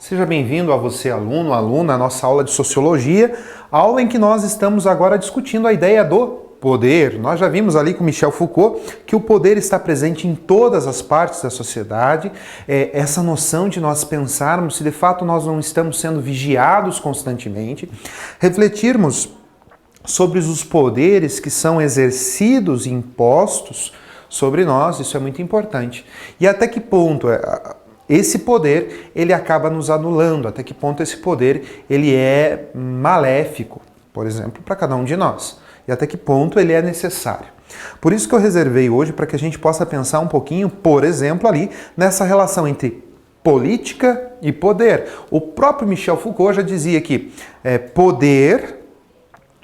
Seja bem-vindo a você, aluno, aluna, à nossa aula de Sociologia, aula em que nós estamos agora discutindo a ideia do poder. Nós já vimos ali com Michel Foucault que o poder está presente em todas as partes da sociedade, essa noção de nós pensarmos se de fato nós não estamos sendo vigiados constantemente, refletirmos sobre os poderes que são exercidos e impostos sobre nós, isso é muito importante. E até que ponto esse poder ele acaba nos anulando, até que ponto esse poder ele é maléfico, por exemplo, para cada um de nós, e até que ponto ele é necessário. Por isso que eu reservei hoje para que a gente possa pensar um pouquinho, por exemplo, ali nessa relação entre política e poder. O próprio Michel Foucault já dizia que poder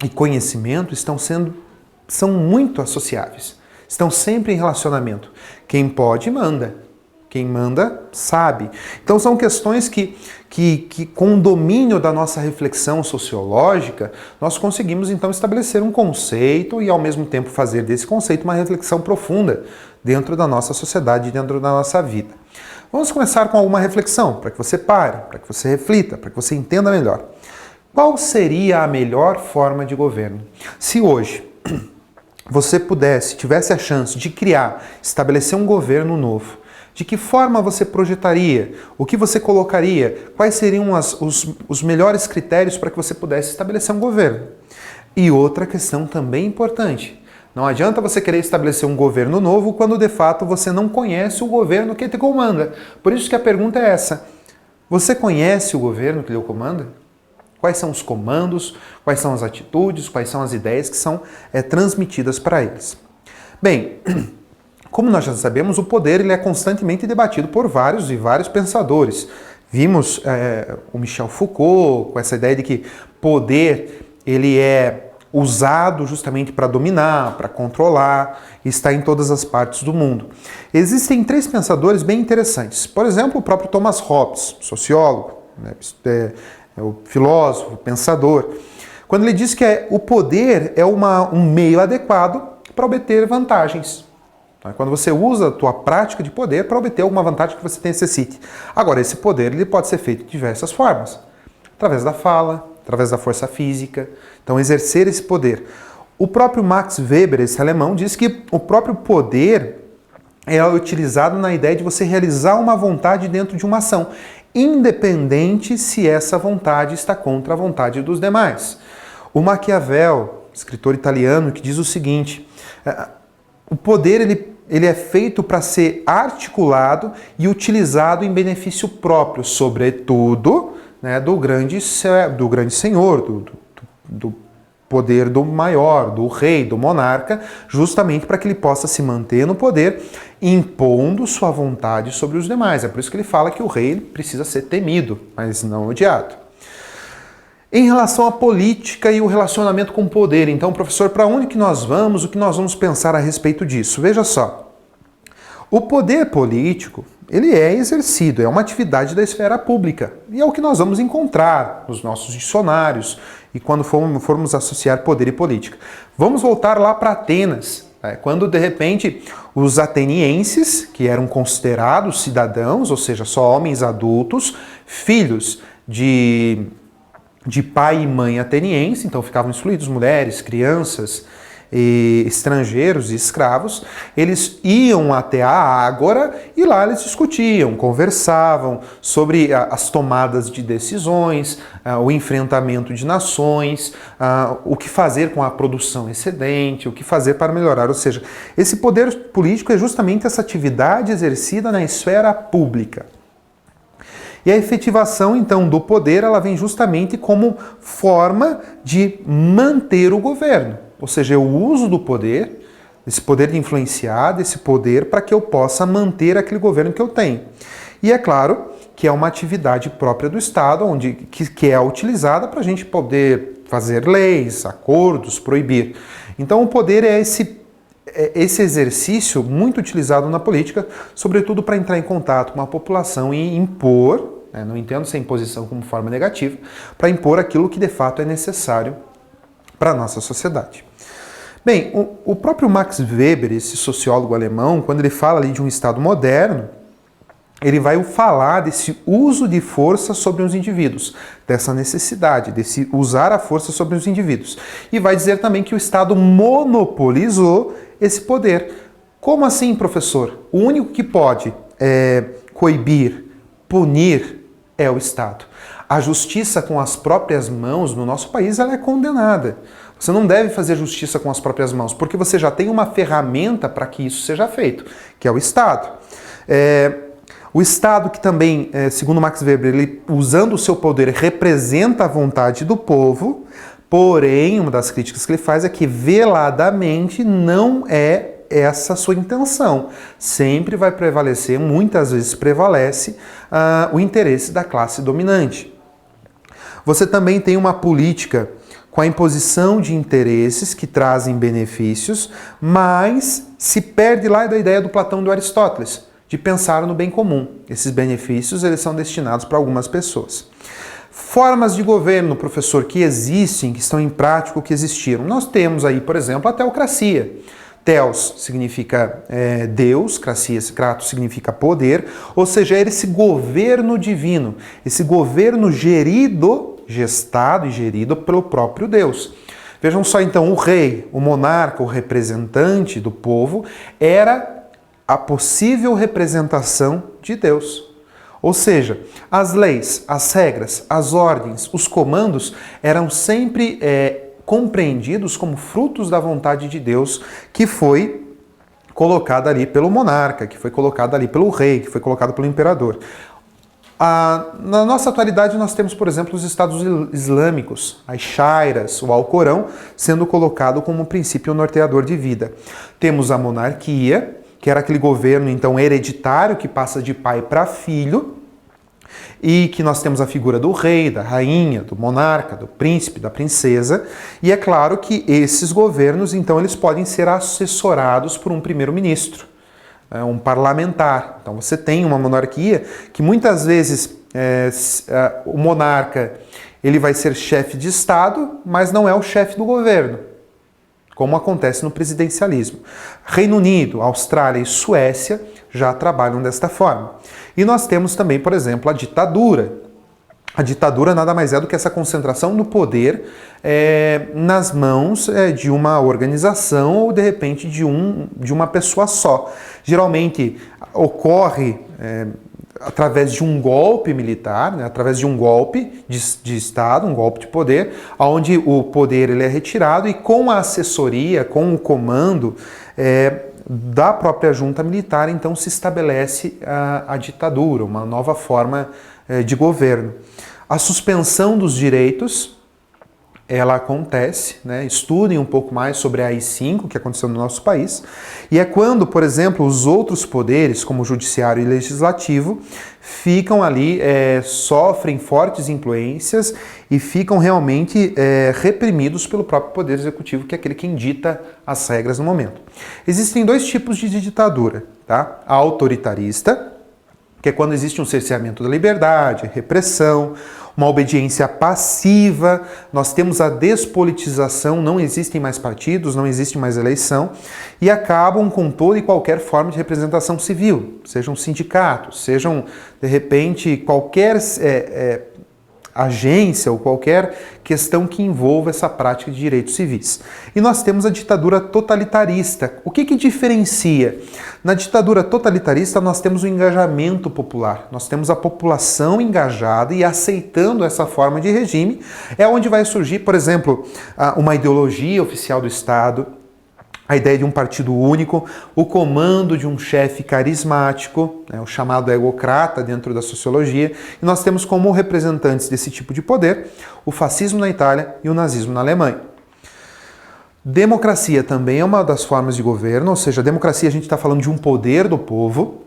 e conhecimento são muito associáveis, estão sempre em relacionamento. Quem pode, manda. Quem manda, sabe. Então são questões que com o domínio da nossa reflexão sociológica, nós conseguimos então estabelecer um conceito e ao mesmo tempo fazer desse conceito uma reflexão profunda dentro da nossa sociedade, dentro da nossa vida. Vamos começar com alguma reflexão, para que você pare, para que você reflita, para que você entenda melhor. Qual seria a melhor forma de governo? Se hoje você tivesse a chance de estabelecer um governo novo, de que forma você projetaria? O que você colocaria? Quais seriam os melhores critérios para que você pudesse estabelecer um governo? E outra questão também importante. Não adianta você querer estabelecer um governo novo quando de fato você não conhece o governo que te comanda. Por isso que a pergunta é essa. Você conhece o governo que lhe comanda? Quais são os comandos? Quais são as atitudes? Quais são as ideias que são transmitidas para eles? Bem, como nós já sabemos, o poder ele é constantemente debatido por vários pensadores. Vimos o Michel Foucault com essa ideia de que poder ele é usado justamente para dominar, para controlar, e está em todas as partes do mundo. Existem três pensadores bem interessantes. Por exemplo, o próprio Thomas Hobbes, sociólogo, o filósofo, pensador, quando ele diz que o poder é um meio adequado para obter vantagens. Quando você usa a tua prática de poder para obter alguma vantagem que você necessite. Agora, esse poder ele pode ser feito de diversas formas. Através da fala, através da força física. Então, exercer esse poder. O próprio Max Weber, esse alemão, diz que o próprio poder é utilizado na ideia de você realizar uma vontade dentro de uma ação, independente se essa vontade está contra a vontade dos demais. O Maquiavel, escritor italiano, que diz o seguinte: o poder ele é feito para ser articulado e utilizado em benefício próprio, sobretudo do grande senhor, do poder do maior, do rei, do monarca, justamente para que ele possa se manter no poder, impondo sua vontade sobre os demais. É por isso que ele fala que o rei precisa ser temido, mas não odiado. Em relação à política e o relacionamento com o poder, então, professor, para onde que nós vamos, o que nós vamos pensar a respeito disso? Veja só, o poder político, ele é exercido, é uma atividade da esfera pública, e é o que nós vamos encontrar nos nossos dicionários e quando formos associar poder e política. Vamos voltar lá para Atenas, quando de repente os atenienses, que eram considerados cidadãos, ou seja, só homens adultos, filhos de pai e mãe ateniense, então ficavam excluídos mulheres, crianças, estrangeiros e escravos, eles iam até a Ágora e lá eles discutiam, conversavam sobre as tomadas de decisões, o enfrentamento de nações, o que fazer com a produção excedente, o que fazer para melhorar. Ou seja, esse poder político é justamente essa atividade exercida na esfera pública. E a efetivação, então, do poder, ela vem justamente como forma de manter o governo. Ou seja, eu uso do poder, esse poder de influenciar, desse poder, para que eu possa manter aquele governo que eu tenho. E é claro que é uma atividade própria do Estado, que é utilizada para a gente poder fazer leis, acordos, proibir. Então o poder é esse exercício muito utilizado na política, sobretudo para entrar em contato com a população e impor, não entendo essa imposição como forma negativa, para impor aquilo que de fato é necessário para a nossa sociedade. Bem, o próprio Max Weber, esse sociólogo alemão, quando ele fala ali de um Estado moderno, ele vai falar desse uso de força sobre os indivíduos, dessa necessidade, desse usar a força sobre os indivíduos. E vai dizer também que o Estado monopolizou esse poder. Como assim, professor? O único que pode coibir, punir, é o Estado. A justiça com as próprias mãos no nosso país ela é condenada. Você não deve fazer justiça com as próprias mãos, porque você já tem uma ferramenta para que isso seja feito, que é o Estado. O Estado que também, segundo Max Weber, ele, usando o seu poder, representa a vontade do povo, porém, uma das críticas que ele faz é que veladamente não é essa sua intenção. Sempre vai prevalecer, muitas vezes prevalece, o interesse da classe dominante. Você também tem uma política com a imposição de interesses que trazem benefícios, mas se perde lá da ideia do Platão e do Aristóteles, de pensar no bem comum. Esses benefícios eles são destinados para algumas pessoas. Formas de governo, professor, que existem, que estão em prática, que existiram. Nós temos aí, por exemplo, a teocracia. Theos significa Deus, kratos significa poder, ou seja, é esse governo divino, esse governo gestado e gerido pelo próprio Deus. Vejam só então, o rei, o monarca, o representante do povo, era a possível representação de Deus. Ou seja, as leis, as regras, as ordens, os comandos eram sempre compreendidos como frutos da vontade de Deus, que foi colocada ali pelo monarca, que foi colocada ali pelo rei, que foi colocado pelo imperador. Na nossa atualidade nós temos, por exemplo, os Estados Islâmicos, as Sharias, o Alcorão, sendo colocado como princípio norteador de vida. Temos a monarquia, que era aquele governo então hereditário que passa de pai para filho, e que nós temos a figura do rei, da rainha, do monarca, do príncipe, da princesa, e é claro que esses governos, então, eles podem ser assessorados por um primeiro-ministro, um parlamentar. Então você tem uma monarquia que muitas vezes o monarca ele vai ser chefe de Estado, mas não é o chefe do governo, como acontece no presidencialismo. Reino Unido, Austrália e Suécia já trabalham desta forma. E nós temos também, por exemplo, a ditadura. A ditadura nada mais é do que essa concentração do poder nas mãos de uma organização ou, de repente, de uma pessoa só. Geralmente ocorre através de um golpe militar, né, através de um golpe de Estado, um golpe de poder, onde o poder ele é retirado e com a assessoria, com o comando da própria junta militar, então se estabelece a ditadura, uma nova forma de governo. A suspensão dos direitos, ela acontece, né? Estudem um pouco mais sobre a AI-5, que aconteceu no nosso país, e é quando, por exemplo, os outros poderes, como o judiciário e legislativo, ficam ali, sofrem fortes influências e ficam realmente reprimidos pelo próprio poder executivo, que é aquele que dita as regras no momento. Existem dois tipos de ditadura, tá? A autoritarista, que é quando existe um cerceamento da liberdade, repressão, uma obediência passiva, nós temos a despolitização, não existem mais partidos, não existe mais eleição, e acabam com toda e qualquer forma de representação civil, sejam sindicatos, sejam, de repente, qualquer agência ou qualquer questão que envolva essa prática de direitos civis. E nós temos a ditadura totalitarista. O que diferencia? Na ditadura totalitarista nós temos o engajamento popular, nós temos a população engajada e aceitando essa forma de regime, é onde vai surgir, por exemplo, uma ideologia oficial do Estado, a ideia de um partido único, o comando de um chefe carismático, o chamado egocrata dentro da sociologia, e nós temos como representantes desse tipo de poder o fascismo na Itália e o nazismo na Alemanha. Democracia também é uma das formas de governo, ou seja, a democracia a gente está falando de um poder do povo,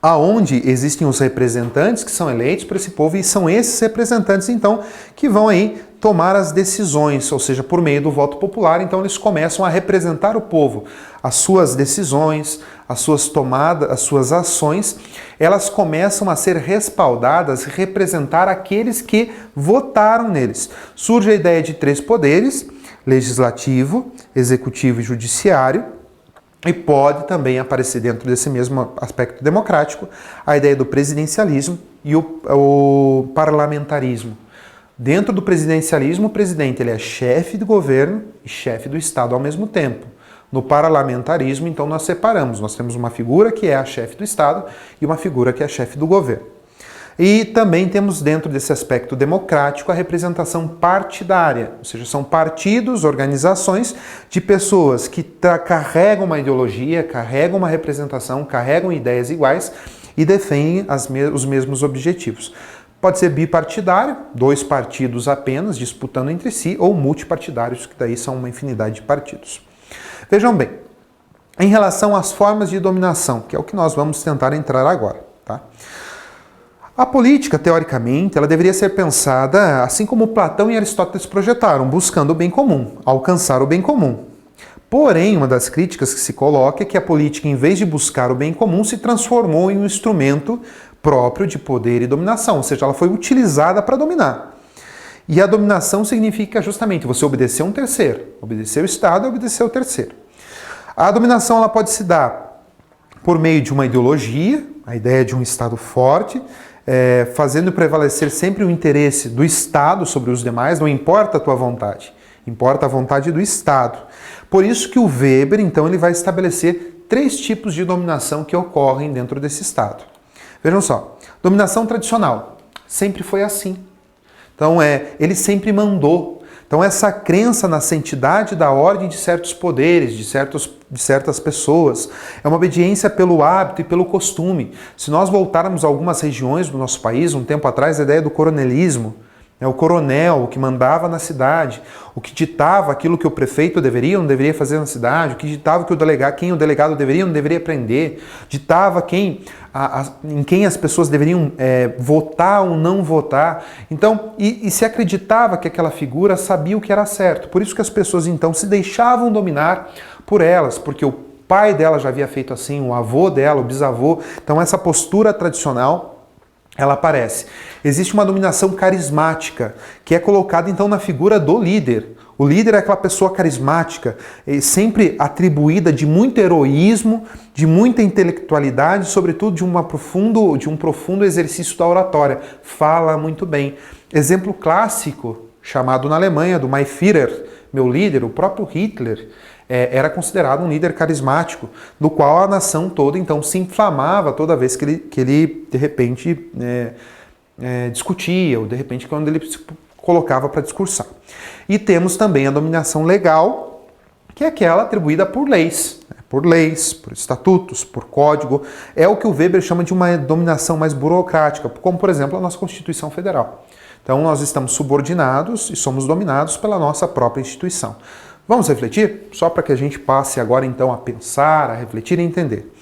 aonde existem os representantes que são eleitos por esse povo, e são esses representantes, então, que vão aí tomar as decisões, ou seja, por meio do voto popular, então eles começam a representar o povo. As suas decisões, as suas tomadas, as suas ações, elas começam a ser respaldadas e representar aqueles que votaram neles. Surge a ideia de três poderes, legislativo, executivo e judiciário, E pode também aparecer dentro desse mesmo aspecto democrático a ideia do presidencialismo e o parlamentarismo. Dentro do presidencialismo, o presidente ele é chefe do governo e chefe do Estado ao mesmo tempo. No parlamentarismo, então, nós separamos. Nós temos uma figura que é a chefe do Estado e uma figura que é a chefe do governo. E também temos dentro desse aspecto democrático a representação partidária, ou seja, são partidos, organizações de pessoas que carregam uma ideologia, carregam uma representação, carregam ideias iguais e defendem os mesmos objetivos. Pode ser bipartidário, 2 partidos apenas disputando entre si, ou multipartidários, que daí são uma infinidade de partidos. Vejam bem, em relação às formas de dominação, que é o que nós vamos tentar entrar agora, tá? A política, teoricamente, ela deveria ser pensada assim como Platão e Aristóteles projetaram, buscando o bem comum, alcançar o bem comum. Porém, uma das críticas que se coloca é que a política, em vez de buscar o bem comum, se transformou em um instrumento próprio de poder e dominação, ou seja, ela foi utilizada para dominar. E a dominação significa justamente você obedecer um terceiro, obedecer o Estado e obedecer o terceiro. A dominação ela pode se dar por meio de uma ideologia, a ideia de um Estado forte, fazendo prevalecer sempre o interesse do Estado sobre os demais, não importa a tua vontade, importa a vontade do Estado. Por isso que o Weber, então, ele vai estabelecer 3 tipos de dominação que ocorrem dentro desse Estado. Vejam só, dominação tradicional, sempre foi assim. Então, ele sempre mandou. Então, essa crença na santidade da ordem de certos poderes, de certas pessoas, é uma obediência pelo hábito e pelo costume. Se nós voltarmos a algumas regiões do nosso país, um tempo atrás, a ideia do coronelismo, o coronel, o que mandava na cidade, o que ditava aquilo que o prefeito deveria ou não deveria fazer na cidade, o que ditava que quem o delegado deveria ou não deveria prender, ditava em quem as pessoas deveriam votar ou não votar. Então, e se acreditava que aquela figura sabia o que era certo. Por isso que as pessoas então se deixavam dominar por elas, porque o pai dela já havia feito assim, o avô dela, o bisavô. Então essa postura tradicional ela aparece. Existe uma dominação carismática, que é colocada então na figura do líder. O líder é aquela pessoa carismática, sempre atribuída de muito heroísmo, de muita intelectualidade, sobretudo de um profundo exercício da oratória. Fala muito bem. Exemplo clássico, chamado na Alemanha, do Mein Führer, meu líder, o próprio Hitler, era considerado um líder carismático, do qual a nação toda então se inflamava toda vez que ele de repente discutia, ou de repente quando ele se colocava para discursar. E temos também a dominação legal, que é aquela atribuída por leis, por estatutos, por código. É o que o Weber chama de uma dominação mais burocrática, como por exemplo a nossa Constituição Federal. Então nós estamos subordinados e somos dominados pela nossa própria instituição. Vamos refletir? Só para que a gente passe agora então a pensar, a refletir e entender.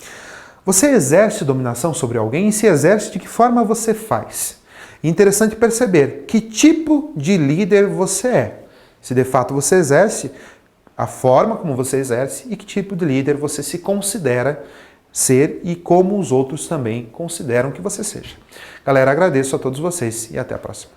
Você exerce dominação sobre alguém e se exerce de que forma você faz? Interessante perceber que tipo de líder você é. Se de fato você exerce, a forma como você exerce e que tipo de líder você se considera ser e como os outros também consideram que você seja. Galera, agradeço a todos vocês e até a próxima.